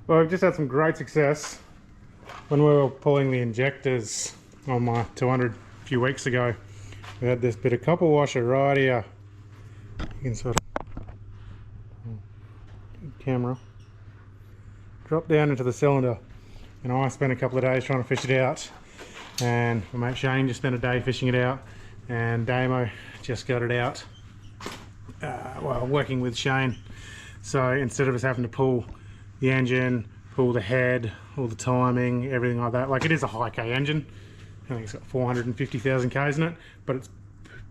Well, we've just had some great success when we were pulling the injectors on my 200 a few weeks ago. We had this bit of copper washer right here. You can sort of camera drop down into the cylinder, and I spent a couple of days trying to fish it out, and my mate Shane just spent a day fishing it out, and Damo just got it out while working with Shane. So instead of us having to pull the engine, pull the head, all the timing, everything like that, like, it is a high K engine. I think it's got 450,000 Ks in it, but it's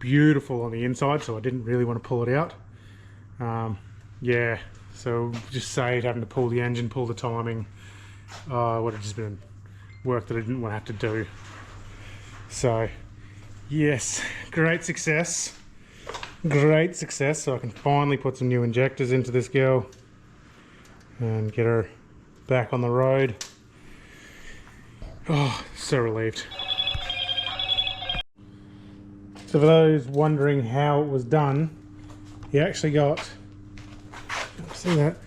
beautiful on the inside, so I didn't really want to pull it out. Yeah, so just saved having to pull the engine, pull the timing. It would have just been work that I didn't want to have to do. So yes, great success. Great success. So I can finally put some new injectors into this girl and get her back on the road. Oh, so relieved. So for those wondering how it was done, he actually got, see that,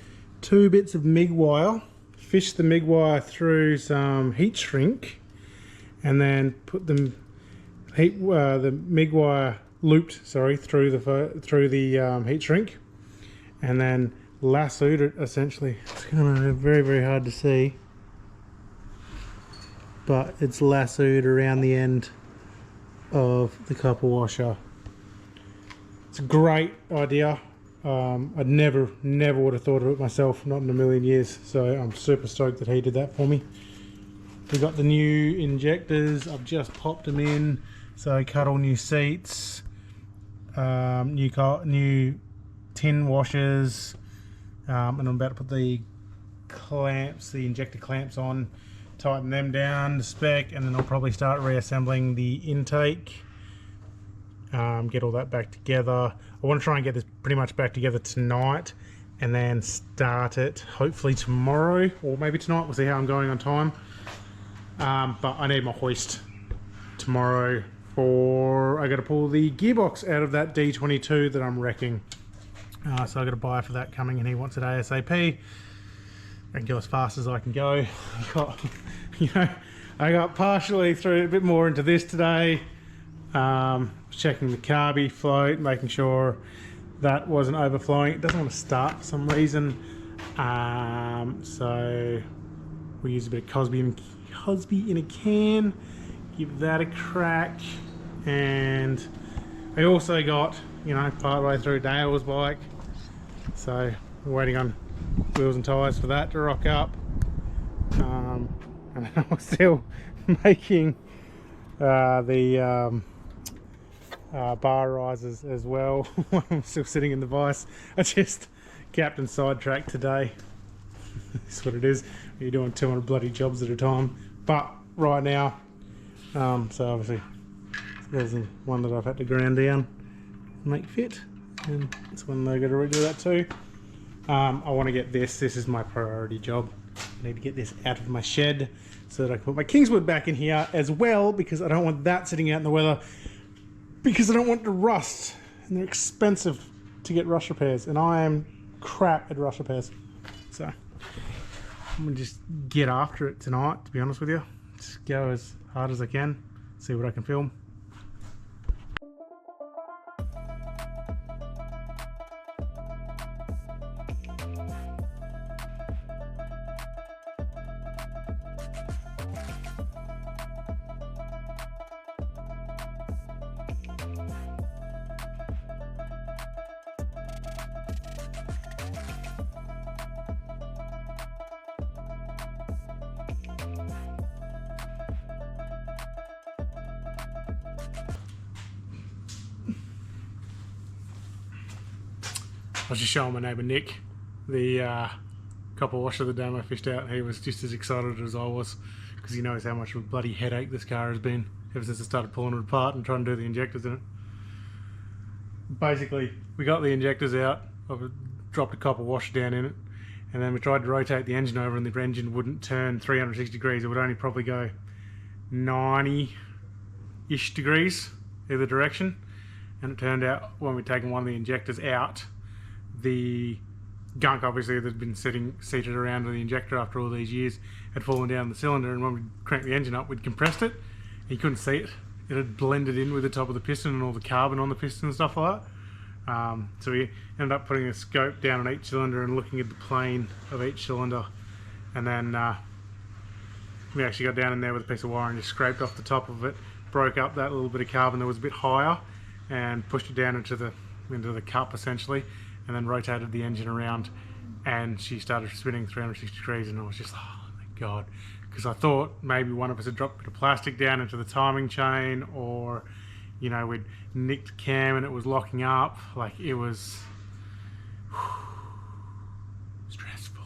2 bits of MIG wire, fished the MIG wire through some heat shrink, and then put the MIG wire looped, sorry, through the heat shrink, and then lassoed it essentially. It's kind of very hard to see, but it's lassoed around the end of the copper washer. It's a great idea. I'd never would have thought of it myself, not in a million years. So I'm super stoked that he did that for me. We got the new injectors. I've just popped them in. So I cut all new seats, new tin washers, and I'm about to put the clamps, the injector clamps on, tighten them down to spec, and then I'll probably start reassembling the intake, get all that back together. I want to try and get this pretty much back together tonight, and then start it hopefully tomorrow, or maybe tonight. We'll see how I'm going on time. But I need my hoist tomorrow I got to pull the gearbox out of that D22 that I'm wrecking. So I got a buyer for that coming, and he wants it ASAP. I can go as fast as I can go. I got partially through a bit more into this today. Checking the carby float, making sure that wasn't overflowing. It doesn't want to start for some reason. So we use a bit of Cosby in a can. Give that a crack. And I also got, part way through Dale's bike. So we're waiting on wheels and tyres for that to rock up. And I'm still making the bar risers as well. I'm still sitting in the vise. I just captain sidetracked today. That's what it is. You're doing 200 bloody jobs at a time. But right now, so obviously there's the one that I've had to ground down and make fit, and this one they're going to redo that too. I want to get this is my priority job. I need to get this out of my shed so that I can put my Kingswood back in here as well, because I don't want that sitting out in the weather, because I don't want it to rust, and they're expensive to get rust repairs, and I am crap at rust repairs. So I'm going to just get after it tonight, to be honest with you. Just go as hard as I can, see what I can film. I was just showing my neighbour Nick the copper washer the dam I fished out. He was just as excited as I was, because he knows how much of a bloody headache this car has been ever since I started pulling it apart and trying to do the injectors in it. Basically, we got the injectors out, I've dropped a copper washer down in it, and then we tried to rotate the engine over, and the engine wouldn't turn 360 degrees. It would only probably go 90-ish degrees either direction. And it turned out when we'd taken one of the injectors out, the gunk obviously that had been seated around the injector after all these years had fallen down the cylinder, and when we cranked the engine up we'd compressed it and you couldn't see it. It had blended in with the top of the piston and all the carbon on the piston and stuff like that. So we ended up putting a scope down on each cylinder and looking at the plane of each cylinder, and then we actually got down in there with a piece of wire and just scraped off the top of it, broke up that little bit of carbon that was a bit higher and pushed it down into the cup essentially, and then rotated the engine around, and she started spinning 360 degrees, and I was just, oh my god, because I thought maybe one of us had dropped a bit of plastic down into the timing chain, or you know, we'd nicked cam and it was locking up. Like, it was stressful.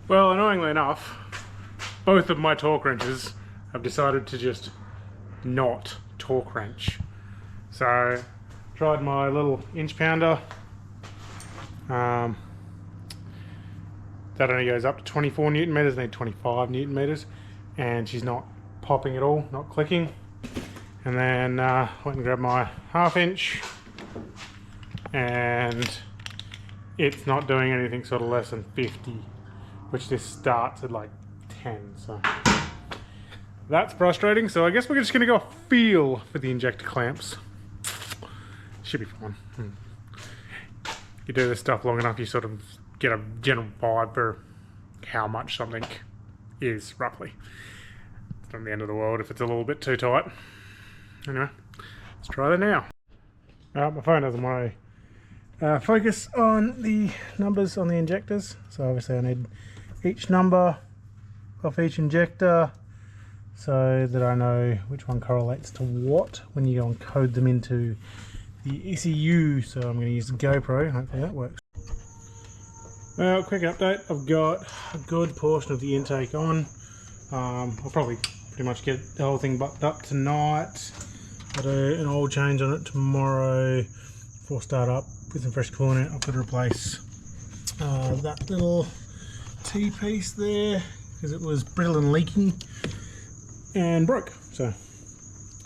Well, annoyingly enough, both of my torque wrenches have decided to just not torque wrench. So, tried my little inch pounder. That only goes up to 24 Newton meters, need 25 Newton meters, and she's not popping at all, not clicking. And then went and grabbed my half inch, and it's not doing anything sort of less than 50, which this starts at like 10, so that's frustrating. So I guess we're just gonna go feel for the injector clamps. Should be fun. You do this stuff long enough, you sort of get a general vibe for how much something is, roughly. It's not the end of the world if it's a little bit too tight. Anyway, let's try that now. My phone doesn't want to focus on the numbers on the injectors, so obviously I need each number off each injector so that I know which one correlates to what when you go and code them into the ECU. So I'm going to use the GoPro, hopefully that works. Well, quick update, I've got a good portion of the intake on. I'll probably pretty much get the whole thing buttoned up tonight. I'll do an oil change on it tomorrow before start up with some fresh coolant. I've got to replace that little T-piece there because it was brittle and leaking and broke. So,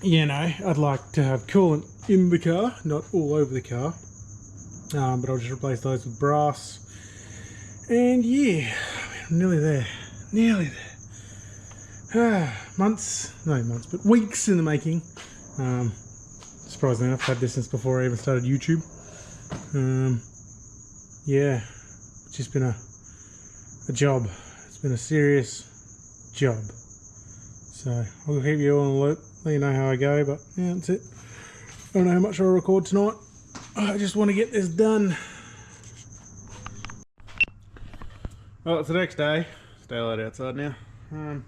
you know, I'd like to have coolant in the car, not all over the car, but I'll just replace those with brass. And yeah, I'm nearly there, months, no months, but weeks in the making. Surprisingly enough, I've had this since before I even started YouTube. Yeah, It's just been a job. It's been a serious job. So I'll keep you all in the loop, let you know how I go, but yeah, that's it. I don't know how much I'll record tonight. I just want to get this done. Well, it's the next day. It's daylight outside now. I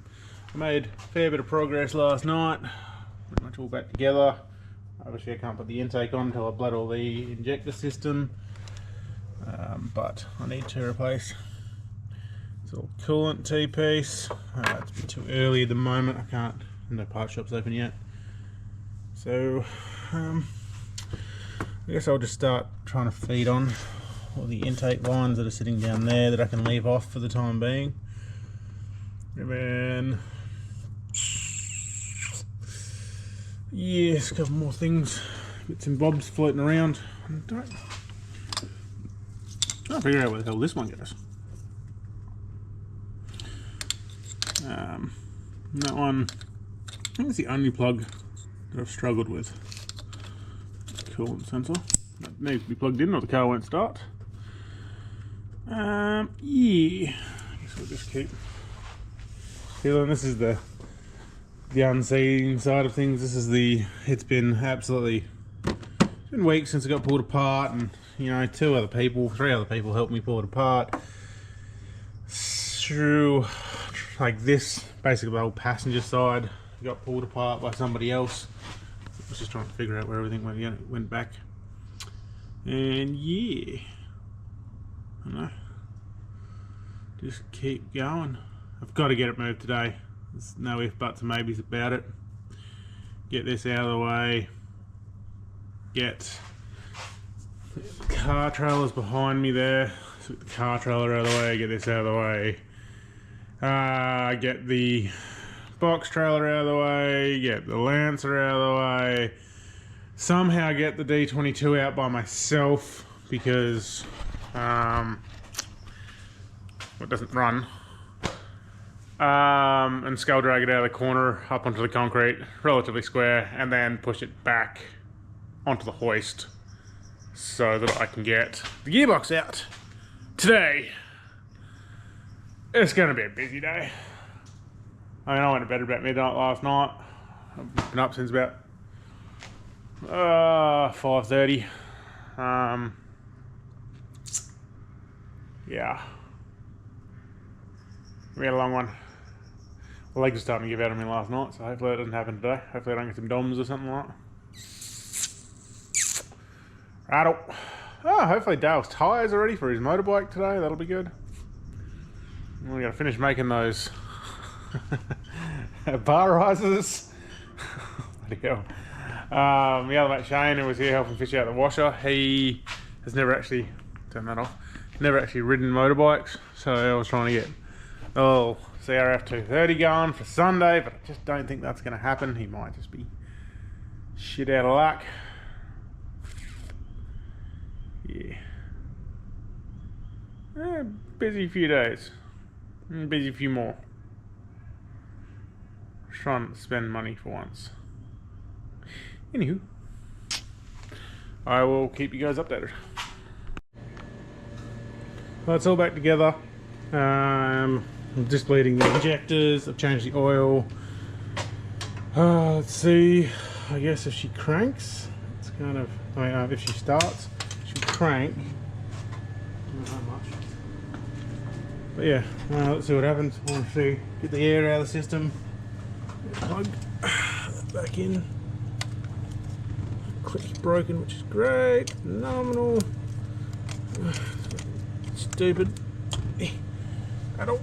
made a fair bit of progress last night. Pretty much all back together. Obviously I can't put the intake on until I bled all the injector system. But I need to replace this little coolant T-piece. It's a bit too early at the moment. I can't, no part shop's open yet. So I guess I'll just start trying to feed on all the intake lines that are sitting down there that I can leave off for the time being. And then, yes, a couple more things, bits and bobs floating around. I'll figure out where the hell this one goes. That one, I think it's the only plug that I've struggled with. Coolant sensor. That needs to be plugged in or the car won't start. Yeah, I guess we'll just keep feeling. This is the unseen side of things. This is it's been weeks since it got pulled apart, and you know, three other people helped me pull it apart. Through like this, basically the whole passenger side got pulled apart by somebody else. I was just trying to figure out where everything went back. And yeah, I don't know. Just keep going. I've got to get it moved today. There's no ifs, buts, and maybes about it. Get this out of the way. Get the car trailers behind me there. So the car trailer out of the way. Get this out of the way. Get the box trailer out of the way. Get the Lancer out of the way. Somehow get the D22 out by myself because it doesn't run. And skull drag it out of the corner up onto the concrete, relatively square, and then push it back onto the hoist so that I can get the gearbox out. Today, it's going to be a busy day. I mean, I went to bed about midnight last night. I've been up since about 5:30. Yeah. We had a long one. The legs are starting to give out on me last night, so hopefully that doesn't happen today. Hopefully I don't get some DOMs or something like that. Righto. Oh, hopefully Dale's tyres are ready for his motorbike today. That'll be good. We got to finish making those bar risers. Bloody hell. The other mate Shane, who was here helping fish out the washer, he has never actually, turn that off, never actually ridden motorbikes, so I was trying to get the little CRF 230 going for Sunday, but I just don't think that's going to happen. He might just be shit out of luck. Yeah. Busy few days. Busy few more. Trying to spend money for once. Anywho, I will keep you guys updated. Well, it's all back together. I'm just bleeding the injectors. I've changed the oil. Let's see. I guess if she cranks, it's kind of. If she starts, she'll crank. Not that much. But yeah, let's see what happens. I want to get the air out of the system. Plug that back in. Clip's broken, which is great. Phenomenal. Stupid. I don't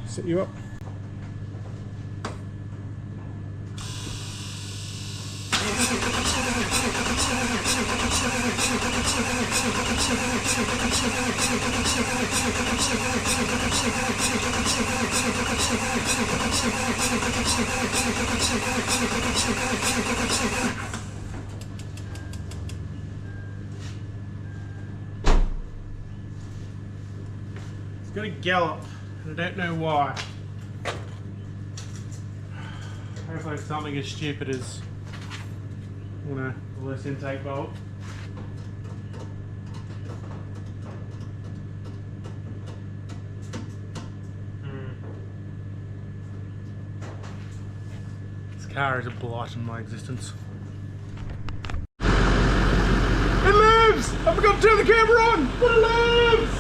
set you up. It's gonna gallop, and I don't know why. Hopefully it's something as stupid as, you know, the less intake bolt. car is a blight on my existence. It lives! I forgot to turn the camera on, but it lives!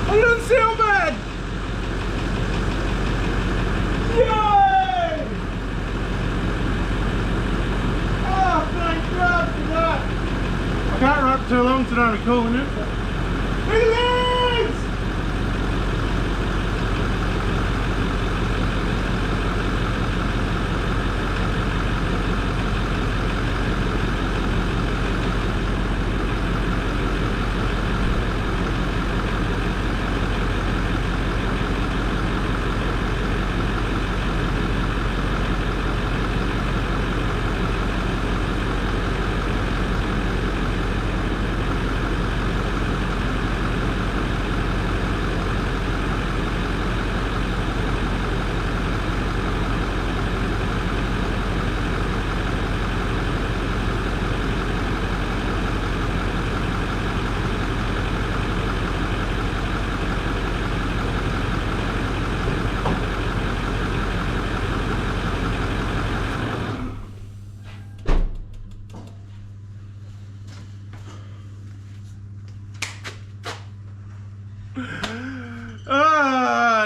I didn't see how bad! Yay! Oh, thank God for that! I can't run up too long to not be calling it. It lives!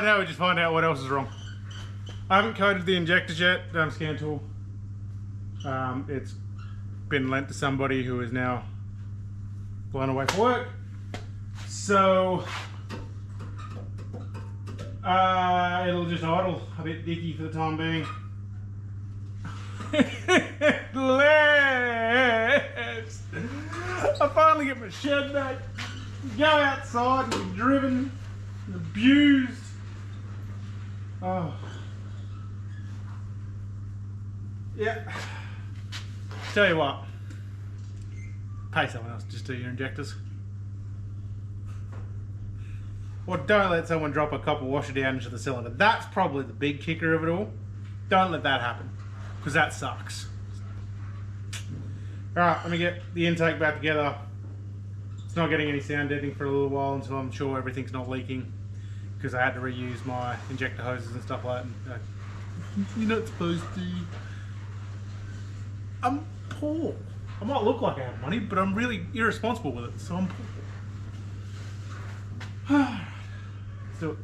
Now we just find out what else is wrong. I haven't coated the injectors yet, scan tool. It's been lent to somebody who is now blown away for work. So it'll just idle a bit dicky for the time being. It lives! I finally get my shed back, go outside and be driven and abused. Oh. Yeah. Tell you what, pay someone else to just do your injectors. Or don't let someone drop a copper washer down into the cylinder. That's probably the big kicker of it all. Don't let that happen, because that sucks. Alright, let me get the intake back together. It's not getting any sound deadening for a little while until I'm sure everything's not leaking, because I had to reuse my injector hoses and stuff like that. You're not supposed to. I'm poor. I might look like I have money, but I'm really irresponsible with it, so I'm poor. Let's do it.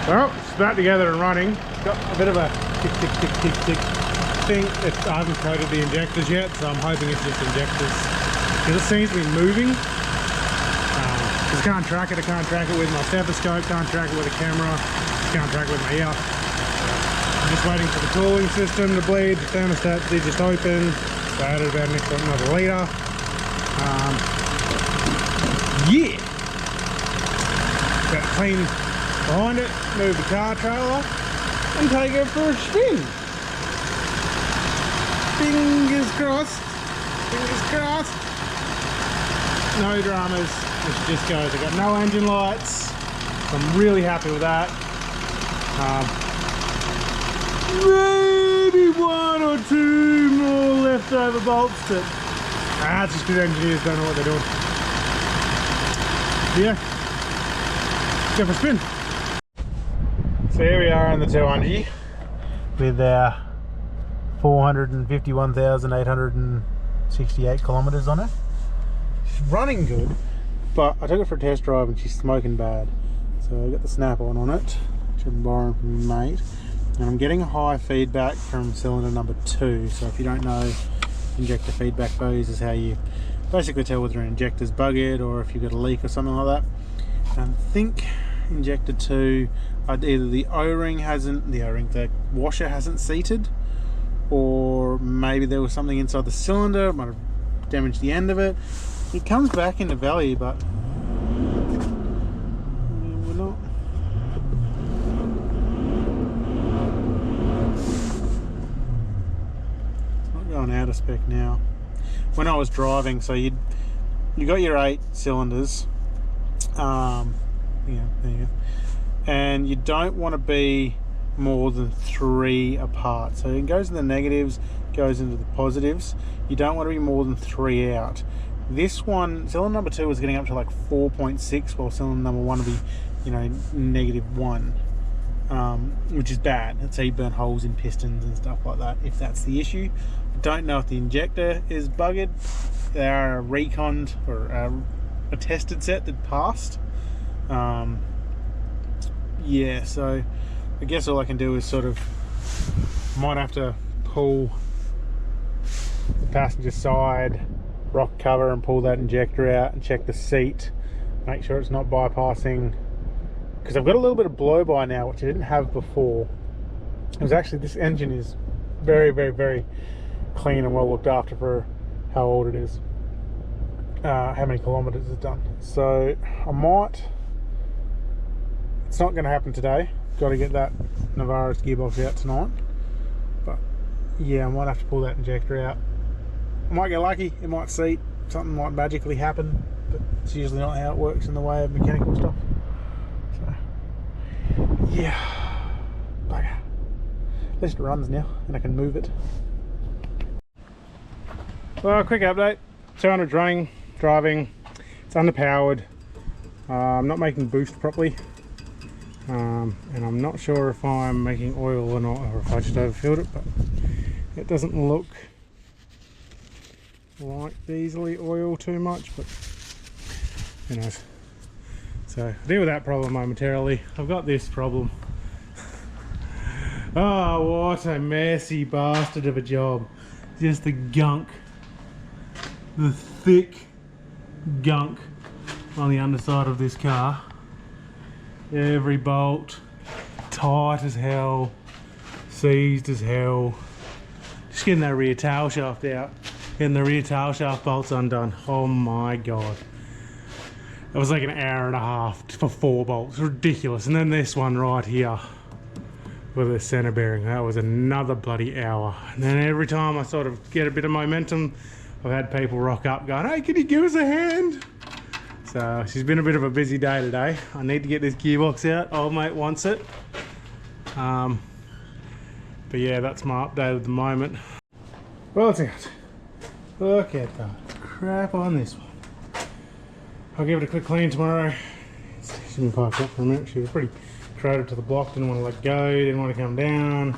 Well, it's back together and running. It's got a bit of a tick, tick, tick, tick, tick thing. I haven't coated the injectors yet, so I'm hoping it's just injectors. Because it seems to be moving. I can't track it. I can't track it with my stethoscope, can't track it with a camera, can't track it with my ear. I'm just waiting for the cooling system to bleed. The thermostat did just open, so I added about another litre. Yeah! Got to clean behind it, move the car trailer, and take it for a spin. Fingers crossed. Fingers crossed. No dramas. It just goes. I got no engine lights. So I'm really happy with that. Maybe one or two more leftover bolts, but that's just because engineers don't know what they're doing. Yeah, go for a spin. So here we are on the 200 with our 451,868 kilometres on it. She's running good, but I took it for a test drive and she's smoking bad. So I got the snap-on on it, which I'm borrowing from my mate. And I'm getting a high feedback from cylinder number 2. So if you don't know, injector feedback values is how you basically tell whether an injector's buggered or if you've got a leak or something like that. And I think injector 2, either the O-ring hasn't, the washer hasn't seated, or maybe there was something inside the cylinder, it might have damaged the end of it. It comes back into value, but we're not. It's not going out of spec now. When I was driving, so you got your 8 cylinders, yeah, there you go, and you don't want to be more than 3 apart. So it goes in the negatives, goes into the positives. You don't want to be more than 3 out. This one, cylinder number 2 was getting up to like 4.6, while cylinder number 1 would be, you know, -1. which is bad. So you burn holes in pistons and stuff like that if that's the issue. I don't know if the injector is buggered. They are a reconned or a tested set that passed. Yeah, so I guess all I can do is sort of might have to pull the passenger side rock cover and pull that injector out and check the seat, make sure it's not bypassing, because I've got a little bit of blow by now, which I didn't have before. It was actually, this engine is very, very, very clean and well looked after for how old it is, how many kilometers it's done. So I might, it's not going to happen today, got to get that Navaris gearbox out tonight, but yeah, I might have to pull that injector out. I might get lucky, it might seat, something might magically happen, but it's usually not how it works in the way of mechanical stuff. So yeah, bugger. At least it runs now and I can move it. Well, quick update. 200's running, driving, it's underpowered. I'm not making boost properly, and I'm not sure if I'm making oil or not, or if I just overfilled it, but it doesn't look like diesel oil too much, but who knows. So I'll deal with that problem momentarily. I've got this problem. Oh, what a messy bastard of a job. Just the gunk, the thick gunk on the underside of this car. Every bolt tight as hell, seized as hell. Just getting that rear tail shaft out, getting the rear tail shaft bolts undone. Oh my god, it was like an hour and a half for 4 bolts. Ridiculous. And then this one right here with the center bearing, that was another bloody hour. And then every time I sort of get a bit of momentum, I've had people rock up going, hey, can you give us a hand? So she's been a bit of a busy day today. I need to get this gearbox out. Old mate wants it. But yeah, that's my update at the moment. Well, it's out. Look at that crap on this one. I'll give it a quick clean tomorrow. She's been parked up for a minute. She was pretty crowded to the block, didn't want to let go, didn't want to come down.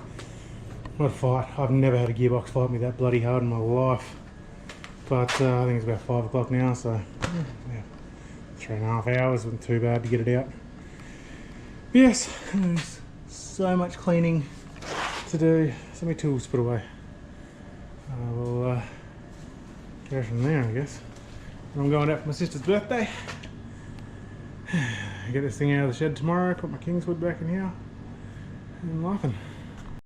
What a fight. I've never had a gearbox fight me that bloody hard in my life. But I think it's about 5 o'clock now, so yeah, 3.5 hours wasn't too bad to get it out. But yes, there's so much cleaning to do, so many tools to put away. I will go from there, I guess. I'm going out for my sister's birthday. Get this thing out of the shed tomorrow, put my Kingswood back in here, and laughing.